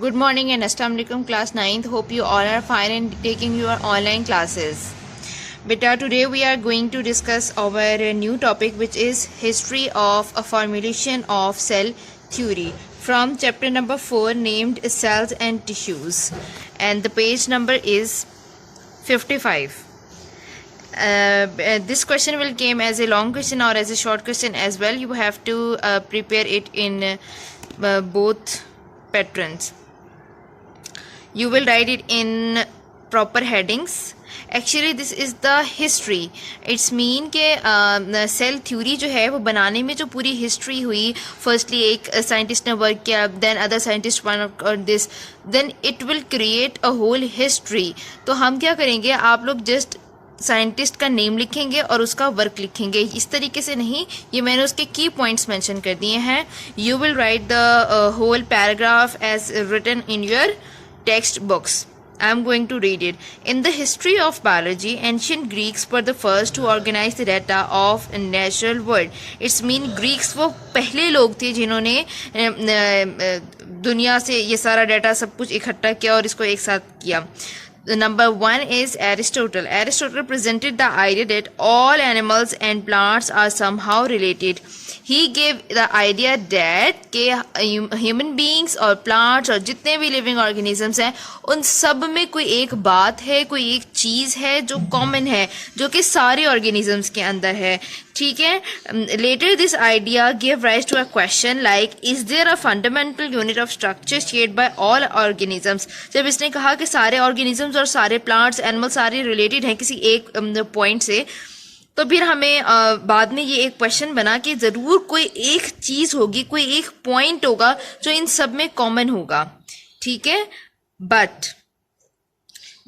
Good morning and Assalamu alaikum class 9th. Hope you all are fine and taking your online classes. Beta, today we are going to discuss our new topic, which is history of a formulation of cell theory from chapter number 4 named cells and tissues, and the page number is 55. This question will came as a long question or as a short question as well. You have to prepare it in both patterns. You will write it in proper headings. Actually this is the history. It's mean के cell theory जो है वो बनाने में जो पूरी history हुई, firstly एक साइंटिस्ट ने वर्क किया, then other scientist work on this, then it will create a whole history. तो हम क्या करेंगे, आप लोग जस्ट साइंटिस्ट का नेम लिखेंगे और उसका वर्क लिखेंगे, इस तरीके से नहीं. ये मैंने उसके की पॉइंट्स मेंशन कर दिए हैं. You will write the whole paragraph as written in your text books. I am going to read it. In the history of biology, ancient Greeks were the first to organize the data of a natural world. It's mean Greeks वो पहले लोग थे जिन्होंने दुनिया से ये सारा data सब कुछ इकट्ठा किया और इसको एक साथ किया. Number 1 is Aristotle. Aristotle presented the idea that all animals and plants are somehow related. He gave the idea that कि human beings और plants और जितने भी living organisms हैं उन सब में कोई एक बात है, कोई एक चीज़ है जो common है, जो कि सारे organisms के अंदर है. ठीक है. Later this idea gave rise to a question like, is there a fundamental unit of structure shared by all organisms? जब इसने कहा कि सारे organisms और सारे plants, animals सारे related हैं किसी एक point से, तो फिर हमें बाद में ये एक क्वेश्चन बना कि ज़रूर कोई एक चीज़ होगी, कोई एक पॉइंट होगा जो इन सब में कॉमन होगा. ठीक है. But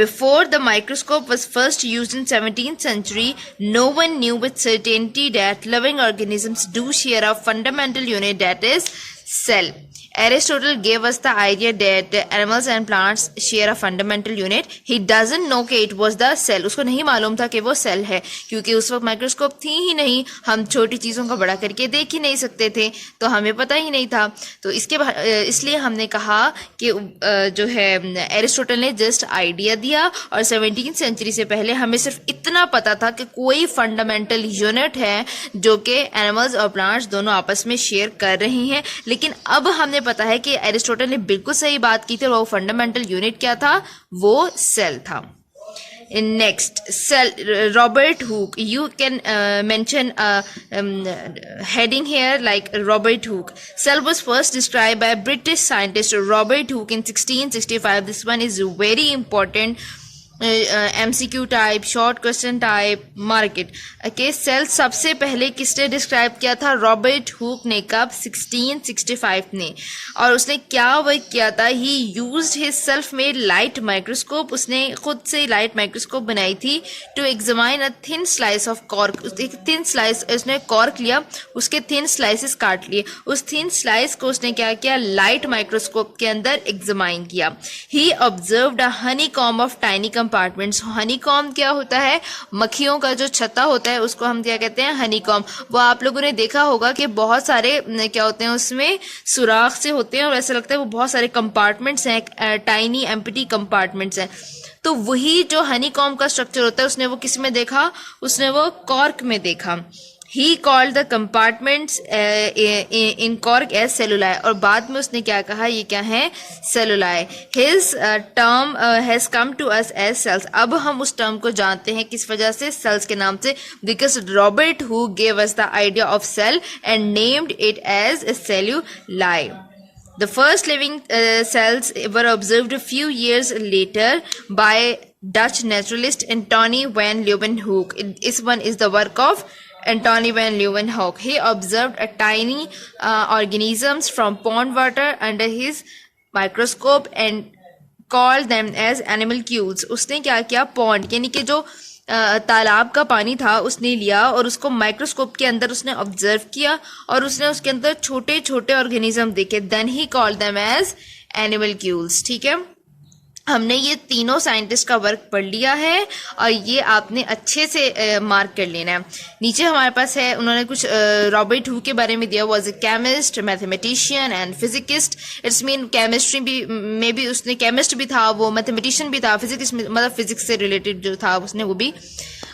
before the microscope was first used in 17th century, no one knew with certainty that living organisms do share a fundamental unit, that is cell. Aristotle gave us the idea that animals and plants share a fundamental unit. He doesn't know कि it was the cell. उसको नहीं मालूम था कि वो cell है, क्योंकि उस वक्त माइक्रोस्कोप थी ही नहीं, हम छोटी चीज़ों को बड़ा करके देख ही नहीं सकते थे, तो हमें पता ही नहीं था. तो इसलिए हमने कहा कि जो है एरिस्टोटल ने जस्ट आइडिया दिया, और 17th सेंचुरी से पहले हमें सिर्फ इतना पता था कि कोई फंडामेंटल यूनिट है जो कि एनिमल्स और प्लांट्स दोनों आपस में शेयर कर रही हैं. लेकिन अब हमने पता है कि एरिस्टोटल ने बिल्कुल सही बात की थी, और वो फंडामेंटल यूनिट क्या था, वो सेल था. Next, cell. Robert Hooke. You can mention heading here like Robert Hooke. Cell was first described by British scientist Robert Hooke in 1665. This one is very important. MCQ type, short question type, market. Okay. Cell सबसे पहले किसने describe किया था? Robert Hooke ने. कब? 1665 ने. और उसने क्या वर्क किया था? He used his self made light microscope. उसने खुद से लाइट माइक्रोस्कोप बनाई थी to examine a thin slice of cork. एक थिन स्लाइस, उसने कॉर्क लिया, उसके थिन स्लाइसेस काट लिए, उस थिन स्लाइस को उसने क्या किया? लाइट माइक्रोस्कोप के अंदर एग्जामाइन किया. He observed a honeycomb of tiny compartments. Honeycomb क्या होता है? मक्खियों का जो छत्ता होता है उसको हम क्या कहते हैं? हनी कॉम्ब. वो आप लोगों ने देखा होगा कि बहुत सारे क्या होते हैं, उसमें सुराख से होते हैं और ऐसा लगता है वो बहुत सारे कंपार्टमेंट्स हैं, टाइनी एम्प्टी कंपार्टमेंट्स हैं. तो वही जो हनी कॉम्ब का स्ट्रक्चर होता है उसने वो किस में देखा? उसने वो कॉर्क में देखा. He called the compartments in cork as celluli. और बाद में उसने क्या कहा? ये क्या है? celluli. His term has come to us as cells. अब हम उस टर्म को जानते हैं किस वजह से? cells के नाम से. Because Robert Hooke gave us the idea of cell and named it as celluli. The first living cells were observed a few years later by Dutch naturalist Antony van Leeuwenhoek. This one is the work of Antony van Leeuwenhoek. He observed a tiny organisms from pond water under his microscope and called them as animalcules. उसने क्या किया? Pond यानी कि जो तालाब का पानी था उसने लिया और उसको माइक्रोस्कोप के अंदर उसने ऑब्जर्व किया और उसने उसके अंदर छोटे छोटे ऑर्गेनिज्म देखे. Then he called them as animalcules. ठीक है. हमने ये तीनों साइंटिस्ट का वर्क पढ़ लिया है और ये आपने अच्छे से मार्क कर लेना है। नीचे हमारे पास है, उन्होंने कुछ रॉबर्ट हुक के बारे में दिया, was a chemist, mathematician and physicist. It's mean chemistry भी में भी उसने केमिस्ट भी था, वो मैथमेटिशियन भी था, फिजिक्स मतलब फिजिक्स से रिलेटेड जो था उसने वो भी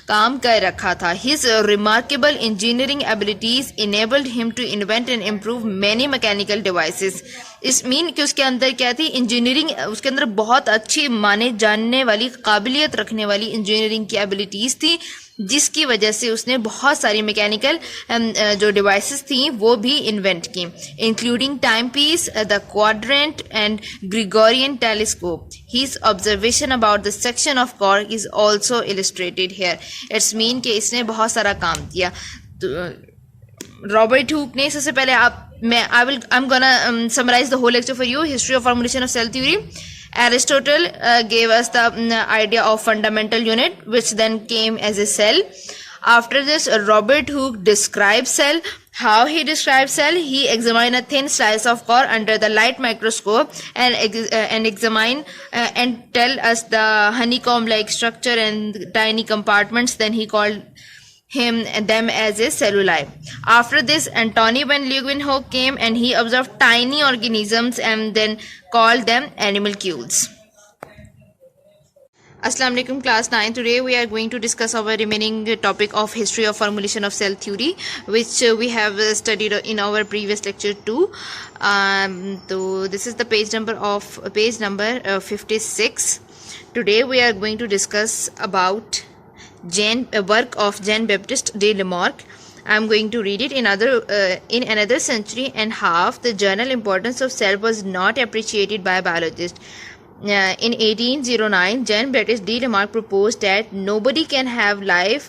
काम कर रखा था। His remarkable engineering abilities enabled him to invent and improve many mechanical devices. इस मीन कि उसके अंदर क्या थी, इंजीनियरिंग, उसके अंदर बहुत अच्छी माने जानने वाली, काबिलियत रखने वाली इंजीनियरिंग की एबिलिटीज थी, जिसकी वजह से उसने बहुत सारी मैकेनिकल जो डिवाइसेस थी वो भी इन्वेंट की, including timepiece, the quadrant and Gregorian telescope. His observation about the section of cork is also illustrated here. It's mean कि इसने बहुत सारा काम किया। तो रॉबर्ट हुक ने सबसे पहले I am gonna summarize the whole lecture for you. History of formulation of cell theory. Aristotle gave us the idea of fundamental unit, which then came as a cell. After this, Robert Hooke described cell. How he described cell? He examined a thin slice of core under the light microscope and examine and tell us the honeycomb-like structure and tiny compartments. Then he called them as a celluli. After this, Antony van Leeuwenhoek came and he observed tiny organisms and then called them animalcules. Assalamu alaikum class 9. Today we are going to discuss our remaining topic of history of formulation of cell theory, which we have studied in our previous lecture too. So this is the page number 56. Today we are going to discuss about work of Jean-Baptiste de Lamarck. I am going to read it. In another century and half, the general importance of cell was not appreciated by biologists. In 1809, Jean-Baptiste de Lamarck proposed that nobody can have life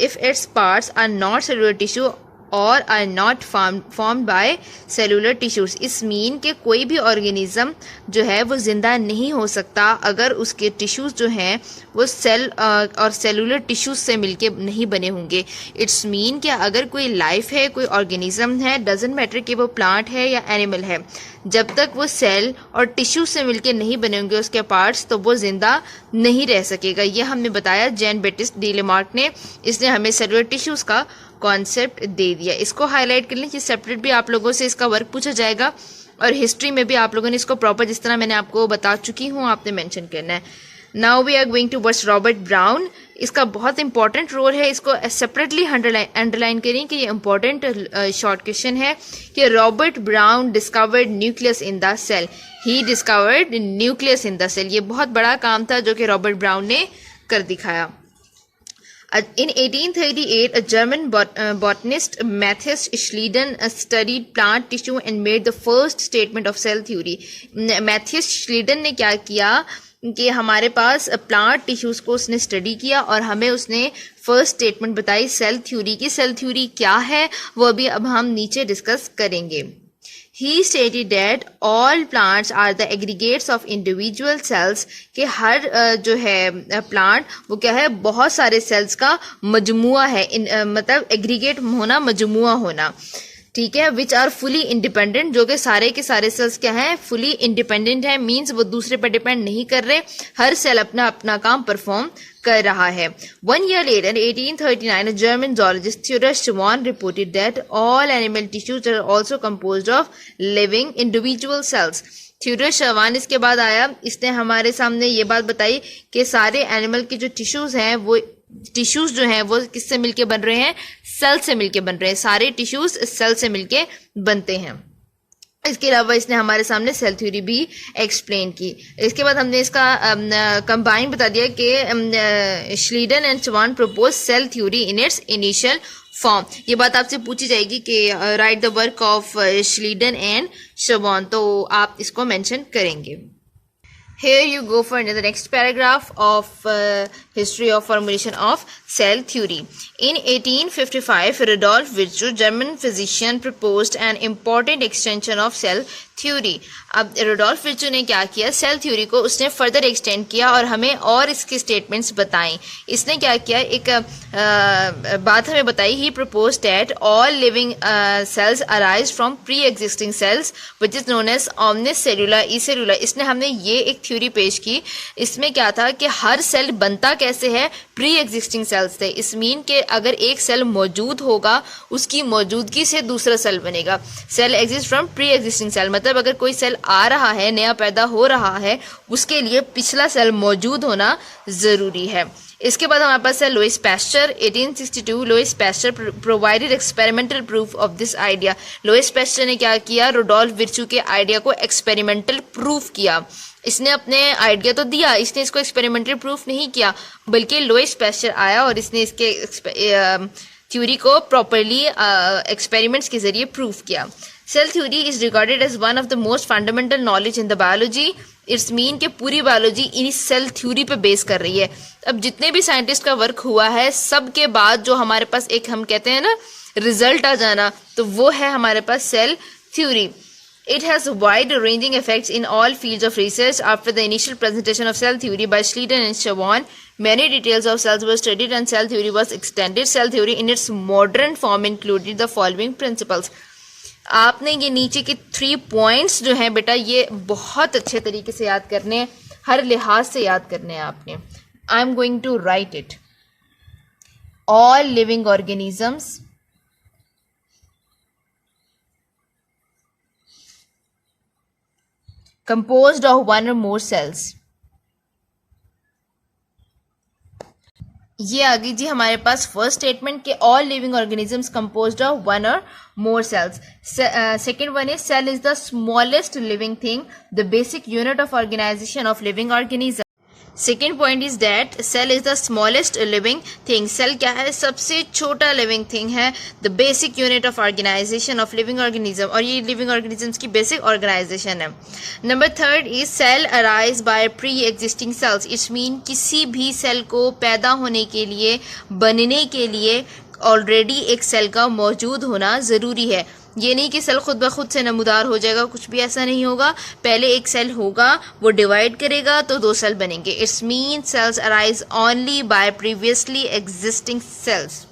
if its parts are not cellular tissue और are not formed by cellular tissues. इस mean के कोई भी organism जो है वो जिंदा नहीं हो सकता अगर उसके टिश्यूज जो हैं वो सेल और सेलुलर टिश्यूज से मिलके नहीं बने होंगे। इट्स मीन कि अगर कोई लाइफ है, कोई ऑर्गेनिज्म है, डजेंट मैटर कि वो प्लांट है या एनिमल है, जब तक वो सेल और टिश्यू से मिलके नहीं बने होंगे उसके पार्ट्स, तो वो जिंदा नहीं रह सकेगा। ये हमने बताया जैन बैटिस्ट डी लेमार्क ने, इसने हमें सेलुलर टिश्यूज का कॉन्सेप्ट दे दिया। इसको हाईलाइट कर लें कि सेपरेट भी आप लोगों से इसका वर्क पूछा जाएगा और हिस्ट्री में भी आप लोगों ने इसको प्रॉपर जिस तरह मैंने आपको बता चुकी हूँ आपने मेंशन करना है। Now we are going towards Robert Brown. इसका बहुत इंपॉर्टेंट रोल है, इसको सेपरेटली अंडरलाइन करें कि ये इंपॉर्टेंट शॉर्ट क्वेश्चन है कि Robert Brown discovered nucleus in the cell. He discovered nucleus in the cell. ये बहुत बड़ा काम था जो कि रॉबर्ट ब्राउन ने कर दिखाया। In 1838, a German botanist Matthias Schleiden studied plant tissue and made the first statement of cell theory. Matthias Schleiden ने क्या किया कि हमारे पास प्लांट टिश्यूज को उसने स्टडी किया और हमें उसने फर्स्ट स्टेटमेंट बताई सेल थ्योरी की। सेल थ्योरी क्या है वो भी अब हम नीचे डिस्कस करेंगे। He stated that all plants are the aggregates of individual cells, कि हर जो है प्लांट वो क्या है, बहुत सारे सेल्स का मजमुआ है। मतलब एग्रीगेट होना, मजमुआ होना, ठीक है। विच आर फुली इंडिपेंडेंट, जो कि सारे के सारे सेल्स क्या हैं, फुली इंडिपेंडेंट है। मीन्स वो दूसरे पर डिपेंड नहीं कर रहे, हर सेल अपना अपना काम परफॉर्म कर रहा है। 1 year later, 1839, a German zoologist Theodor Schwann reported that all animal tissues are also composed of living individual cells. Theodor Schwann इसके बाद आया, इसने हमारे सामने ये बात बताई कि सारे एनिमल के जो टिश्यूज हैं वो टिश्यूज जो हैं वो किससे मिलके बन रहे हैं, सेल से मिलके बन रहे हैं। सारे टिश्यूज सेल से मिलके बनते हैं। इसके अलावा इसने हमारे सामने सेल थ्योरी भी एक्सप्लेन की। इसके बाद हमने इसका कंबाइन बता दिया कि Schleiden and Schwann proposed cell theory in its initial form. ये बात आपसे पूछी जाएगी कि write the work of Schleiden and Schwann, तो आप इसको मेंशन करेंगे। Here you go for the next paragraph of history of formulation of cell theory. In 1855, Rudolf Virchow, German physician, proposed an important extension of cell theory. अब रोडोल्फ विर्चू ने क्या किया, cell theory को उसने फर्दर एक्सटेंड किया और हमें और इसके स्टेटमेंट्स बताई। इसने क्या किया, एक बात हमें बताई, he propose that all living cells arise from pre existing cells which is known as omnis cellula e cellula. इसने हमने ये एक थ्योरी पेश की। इसमें क्या था कि हर सेल बनता कैसे है, प्री एग्जिस्टिंग सेल्स थे। इस मीन के अगर एक सेल मौजूद होगा उसकी मौजूदगी से दूसरा सेल बनेगा। Cell exist from pre existing cell, मतलब अगर कोई सेल आ रहा है, नया पैदा हो रहा है, उसके लिए पिछला सेल मौजूद होना जरूरी है। इसके बाद हमारे पास है Louis Pasteur 1862। Louis Pasteur provided experimental proof of this idea. Louis Pasteur ने क्या किया, रोडोल्फ विर्चू के आइडिया को एक्सपेरिमेंटल प्रूफ किया। इसने अपने आइडिया तो दिया, इसने इसको एक्सपेरिमेंटल प्रूफ नहीं किया, बल्कि लुइस पैस्चर आया और इसने इसके थ्योरी को प्रॉपरली एक्सपेरिमेंट्स के जरिए प्रूफ किया। Cell theory is regarded as one of the most fundamental knowledge in the biology. It's mean कि पूरी बायोलॉजी इन सेल थ्योरी पे बेस कर रही है। अब जितने भी साइंटिस्ट का वर्क हुआ है, सब के बाद जो हमारे पास एक हम कहते हैं ना रिजल्ट आ जाना, तो वो है हमारे पास cell theory. It has wide-ranging effects in all fields of research. After the initial presentation of cell theory by Schleiden and Chabon, many details of cells were studied and cell theory was extended. Cell theory in its modern form included the following principles. आपने ये नीचे के 3 points जो हैं बेटा, ये बहुत अच्छे तरीके से याद करने हैं, हर लिहाज से याद करने हैं आपने। I am going to write it. All living organisms composed of one or more cells। ये आ गई जी हमारे पास फर्स्ट स्टेटमेंट के all living organisms composed of one or more cells. Second one is cell is the smallest living thing, the basic unit of organisation of living organism. Second point is that cell is the smallest living thing. Cell क्या है, सबसे छोटा living thing है। The basic unit of organisation of living organism, और ये living organisms की basic organisation है। Number third is cell arise by pre existing cells. It's mean किसी भी सेल को पैदा होने के लिए, बनने के लिए ऑलरेडी एक सेल का मौजूद होना ज़रूरी है। ये नहीं कि सेल खुद ब खुद से नमूदार हो जाएगा, कुछ भी ऐसा नहीं होगा। पहले एक सेल होगा, वो डिवाइड करेगा तो 2 सेल बनेंगे। It's mean cells arise only by previously existing cells.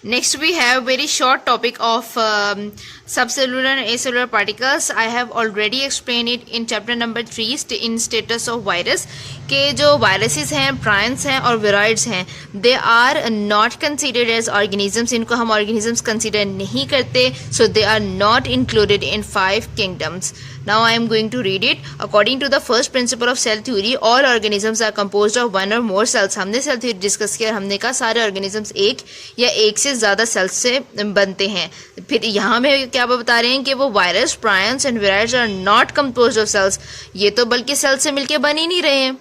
Next we have very short topic of subcellular and acellular particles. I have already explained it in chapter number 3 in status of virus के जो viruses हैं, prions हैं और viroids हैं, they are not considered as organisms. इनको हम organisms consider नहीं करते, so they are not included in 5 kingdoms. Now I am going to read it. According to the first principle of cell theory, all organisms are composed of one or more cells. हमने cell theory discuss किया, हमने कहा सारे organisms एक या एक से ज़्यादा cells से बनते हैं। फिर यहाँ में क्या बता रहे हैं कि वो virus, prions and viroids are not composed of cells. ये तो बल्कि cells से मिलके बन ही नहीं रहे हैं।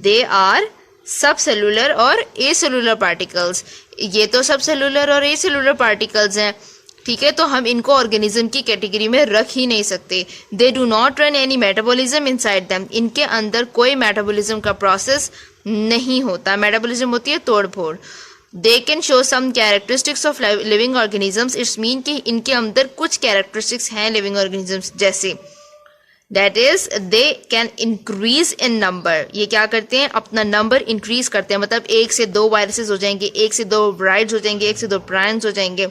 They are subcellular और acellular particles. ये तो subcellular और acellular particles हैं, ठीक है, तो हम इनको ऑर्गेनिज्म की कैटेगरी में रख ही नहीं सकते। They do not run any metabolism inside them. इनके अंदर कोई मेटाबॉलिज्म का प्रोसेस नहीं होता। मेटाबॉलिज्म होती है तोड़ फोड़। They can show some characteristics of living organisms. It's mean कि इनके अंदर कुछ कैरेक्टरिस्टिक्स हैं लिविंग ऑर्गेनिजम्स जैसे, that is they can increase in number. ये क्या करते हैं, अपना नंबर इंक्रीज करते हैं, मतलब 1 से 2 वायरसेस हो जाएंगे, 1 से 2 वाइरस हो जाएंगे, 1 से 2 प्रायंस हो जाएंगे।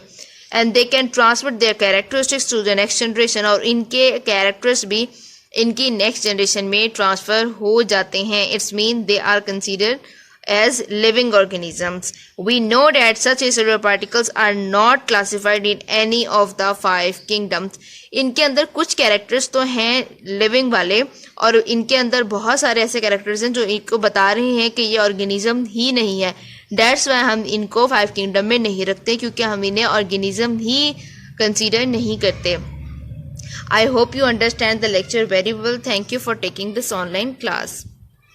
And they can transfer their characteristics to the next generation. और इनके कैरेक्टर्स भी इनकी नेक्स्ट जनरेशन में ट्रांसफर हो जाते हैं। It's mean they are considered as living organisms. We know that such acellular particles are not classified in any of the 5 kingdoms. इनके अंदर कुछ कैरेक्टर्स तो हैं लिविंग वाले, और इनके अंदर बहुत सारे ऐसे कैरेक्टर्स हैं जो इनको बता रहे हैं कि ये ऑर्गेनिज्म ही नहीं है। That's why हम इनको 5 किंगडम में नहीं रखते, क्योंकि हम इन्हें ऑर्गेनिज्म ही कंसीडर नहीं करते। I hope you understand the lecture very well. Thank you for taking this online class.